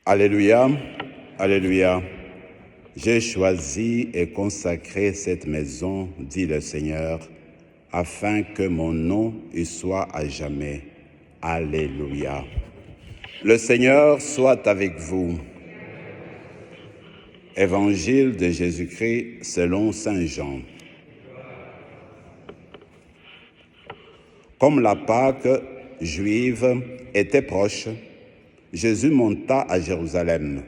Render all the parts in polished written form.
Alléluia, Alléluia. J'ai choisi et consacré cette maison, dit le Seigneur, afin que mon nom y soit à jamais. Alléluia. Le Seigneur soit avec vous. Évangile de Jésus-Christ selon saint Jean. Comme la Pâque juive était proche, Jésus monta à Jérusalem.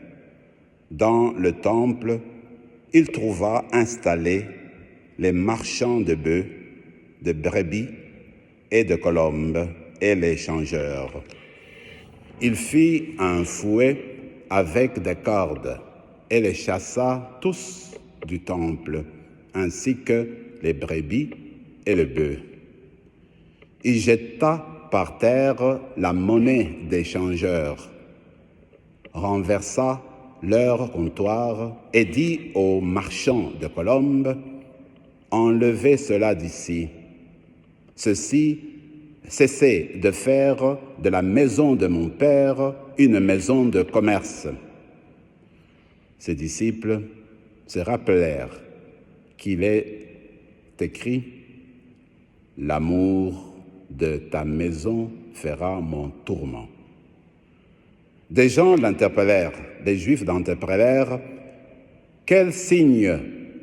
Dans le temple, il trouva installés les marchands de bœufs, de brebis et de colombes et les changeurs. Il fit un fouet avec des cordes et les chassa tous du temple, ainsi que les brebis et le bœuf. Il jeta par terre la monnaie des changeurs, renversa leur comptoir et dit aux marchands de colombes, « Enlevez cela d'ici. Cessez de faire de la maison de mon Père une maison de commerce. » Ses disciples se rappelèrent qu'il est écrit « L'amour de ta maison fera mon tourment. » Des gens l'interpellèrent, des Juifs l'interpellèrent. « Quel signe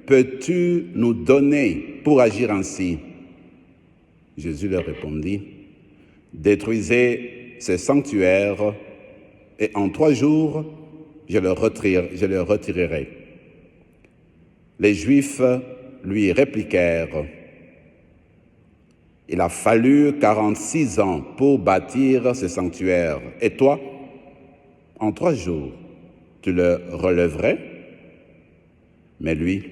peux-tu nous donner pour agir ainsi ?» Jésus leur répondit, « Détruisez ce sanctuaire et en 3 jours, je le retirerai. » Les Juifs lui répliquèrent, « Il a fallu 46 ans pour bâtir ce sanctuaire. Et toi, en 3 jours, tu le relèverais ?» Mais lui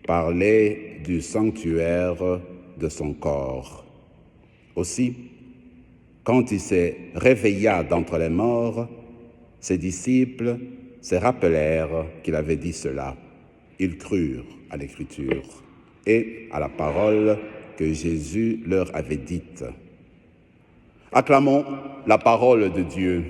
parlait du sanctuaire de son corps. Aussi, quand il se réveilla d'entre les morts, ses disciples se rappelèrent qu'il avait dit cela. Ils crurent à l'Écriture et à la parole que Jésus leur avait dite. Acclamons la parole de Dieu.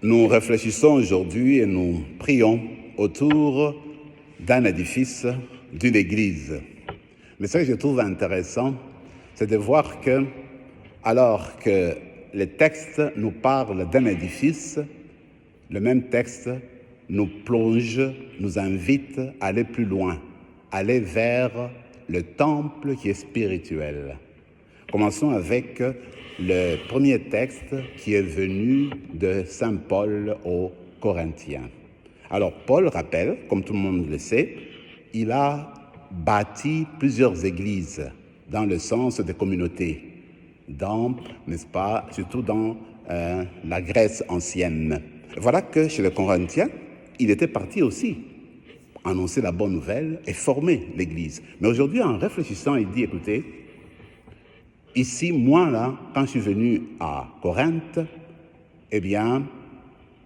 Nous réfléchissons aujourd'hui et nous prions autour d'un édifice, d'une église. Mais ce que je trouve intéressant, c'est de voir que, alors que les textes nous parlent d'un édifice, le même texte nous plonge, nous invite à aller plus loin, aller vers le temple qui est spirituel. Commençons avec le premier texte qui est venu de saint Paul aux Corinthiens. Alors Paul rappelle, comme tout le monde le sait, il a bâti plusieurs églises dans le sens des communautés, n'est-ce pas, surtout dans la Grèce ancienne. Voilà que chez les Corinthiens, il était parti aussi annoncer la bonne nouvelle et former l'église. Mais aujourd'hui, en réfléchissant, il dit, écoutez, ici, moi, là, quand je suis venu à Corinthe, eh bien,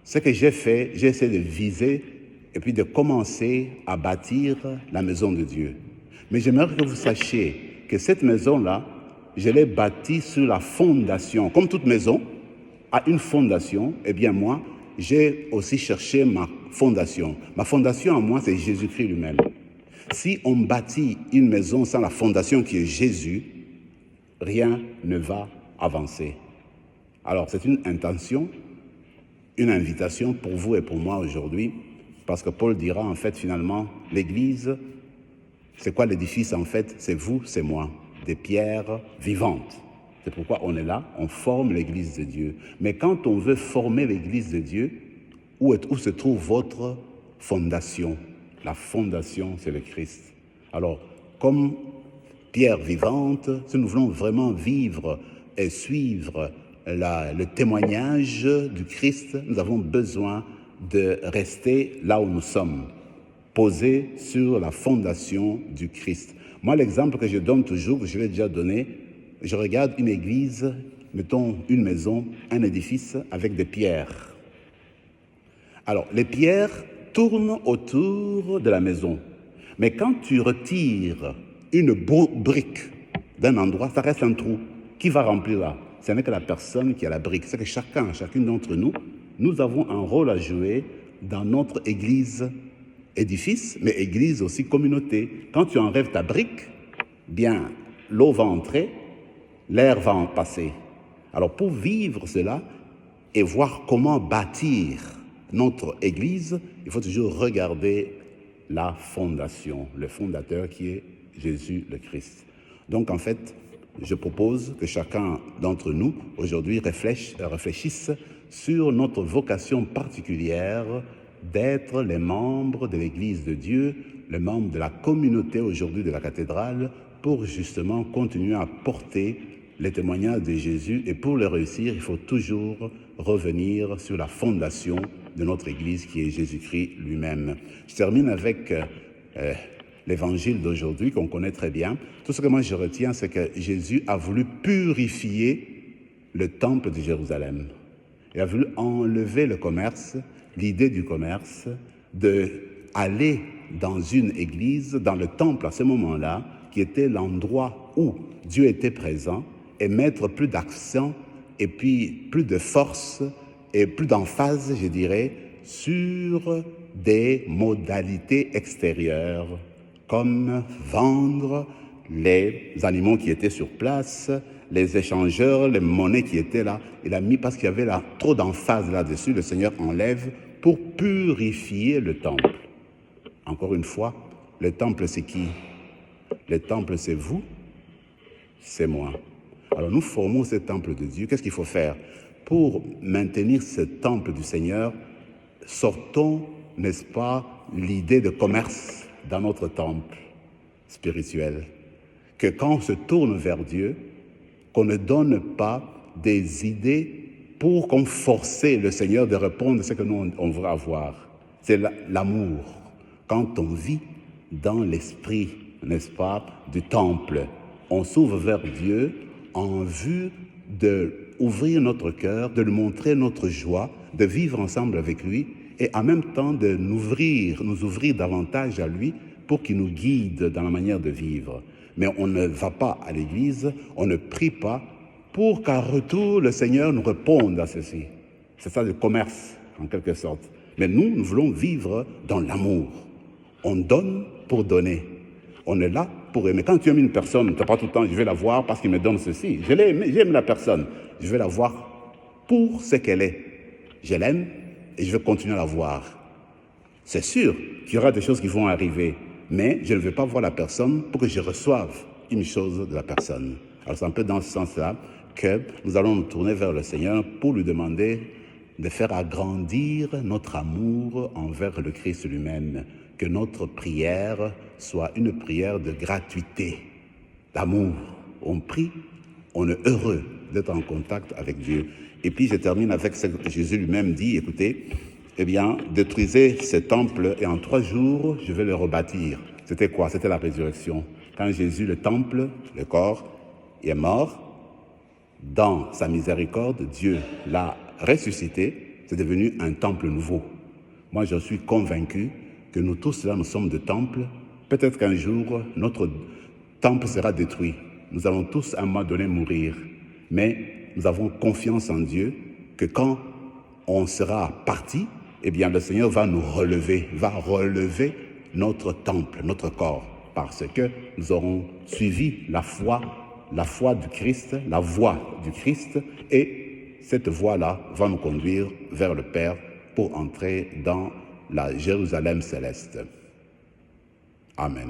ce que j'ai fait, j'ai essayé de viser et puis de commencer à bâtir la maison de Dieu. Mais j'aimerais que vous sachiez que cette maison-là, je l'ai bâtie sur la fondation. Comme toute maison a une fondation, eh bien moi, j'ai aussi cherché ma fondation. Ma fondation à moi, c'est Jésus-Christ lui-même. Si on bâtit une maison sans la fondation qui est Jésus, rien ne va avancer. Alors, c'est une intention, une invitation pour vous et pour moi aujourd'hui, parce que Paul dira, en fait, finalement, l'Église, c'est quoi l'édifice, en fait? C'est vous, c'est moi, des pierres vivantes. C'est pourquoi on est là, on forme l'Église de Dieu. Mais quand on veut former l'Église de Dieu, où se trouve votre fondation? La fondation, c'est le Christ. Alors, comme pierre vivante, si nous voulons vraiment vivre et suivre le témoignage du Christ, nous avons besoin de rester là où nous sommes, posés sur la fondation du Christ. Moi, l'exemple que je donne toujours, je l'ai déjà donné, je regarde une église, mettons une maison, un édifice avec des pierres. Alors, les pierres tournent autour de la maison. Mais quand tu retires une brique d'un endroit, ça reste un trou. Qui va remplir là? Ce n'est que la personne qui a la brique. C'est que chacune d'entre nous, nous avons un rôle à jouer dans notre église édifice, mais église aussi communauté. Quand tu enlèves ta brique, bien, l'eau va entrer, l'air va en passer. Alors pour vivre cela et voir comment bâtir notre église, il faut toujours regarder la fondation, le fondateur qui est Jésus le Christ. Donc en fait, je propose que chacun d'entre nous aujourd'hui réfléchisse sur notre vocation particulière d'être les membres de l'Église de Dieu, les membres de la communauté aujourd'hui de la cathédrale, pour justement continuer à porter les témoignages de Jésus. Et pour le réussir, il faut toujours revenir sur la fondation de notre Église qui est Jésus-Christ lui-même. Je termine avec l'évangile d'aujourd'hui qu'on connaît très bien. Tout ce que moi je retiens, c'est que Jésus a voulu purifier le temple de Jérusalem. Il a voulu enlever le commerce, l'idée du commerce, d'aller dans une église, dans le temple à ce moment-là, qui était l'endroit où Dieu était présent, et mettre plus d'accent et puis plus de force et plus d'emphase, je dirais, sur des modalités extérieures, comme vendre les animaux qui étaient sur place, les échangeurs, les monnaies qui étaient là. Il a mis, parce qu'il y avait là trop d'emphase là-dessus, le Seigneur enlève pour purifier le temple. Encore une fois, le temple c'est qui? Le temple c'est vous, c'est moi. Alors nous formons ce temple de Dieu. Qu'est-ce qu'il faut faire? Pour maintenir ce temple du Seigneur, sortons, n'est-ce pas, l'idée de commerce dans notre temple spirituel. Que quand on se tourne vers Dieu, qu'on ne donne pas des idées pour qu'on force le Seigneur de répondre à ce que nous on veut avoir. C'est l'amour. Quand on vit dans l'esprit, n'est-ce pas, du temple, on s'ouvre vers Dieu en vue d'ouvrir notre cœur, de lui montrer notre joie, de vivre ensemble avec lui et en même temps de nous ouvrir davantage à lui pour qu'il nous guide dans la manière de vivre. Mais on ne va pas à l'église, on ne prie pas pour qu'en retour le Seigneur nous réponde à ceci. C'est ça le commerce en quelque sorte. Mais nous voulons vivre dans l'amour. On donne pour donner. On est là pour aimer. Quand tu aimes une personne, tu n'as pas tout le temps, je vais la voir parce qu'il me donne ceci. J'aime la personne. Je vais la voir pour ce qu'elle est. Je l'aime et je vais continuer à la voir. C'est sûr qu'il y aura des choses qui vont arriver, mais je ne vais pas voir la personne pour que je reçoive une chose de la personne. Alors c'est un peu dans ce sens-là que nous allons nous tourner vers le Seigneur pour lui demander de faire agrandir notre amour envers le Christ lui-même. Que notre prière soit une prière de gratuité, d'amour. On prie, on est heureux d'être en contact avec Dieu. Et puis je termine avec ce que Jésus lui-même dit, écoutez, eh bien, détruisez ce temple et en 3 jours, je vais le rebâtir. C'était quoi? C'était la résurrection. Quand Jésus, le temple, le corps, est mort, dans sa miséricorde, Dieu l'a ressuscité, c'est devenu un temple nouveau. Moi, je suis convaincu que nous tous là, nous sommes de temples. Peut-être qu'un jour, notre temple sera détruit. Nous allons tous à un moment donné mourir. Mais nous avons confiance en Dieu que quand on sera parti, eh bien le Seigneur va nous relever, va relever notre temple, notre corps, parce que nous aurons suivi la foi du Christ, la voie du Christ, et cette voie-là va nous conduire vers le Père pour entrer dans la Jérusalem céleste. Amen.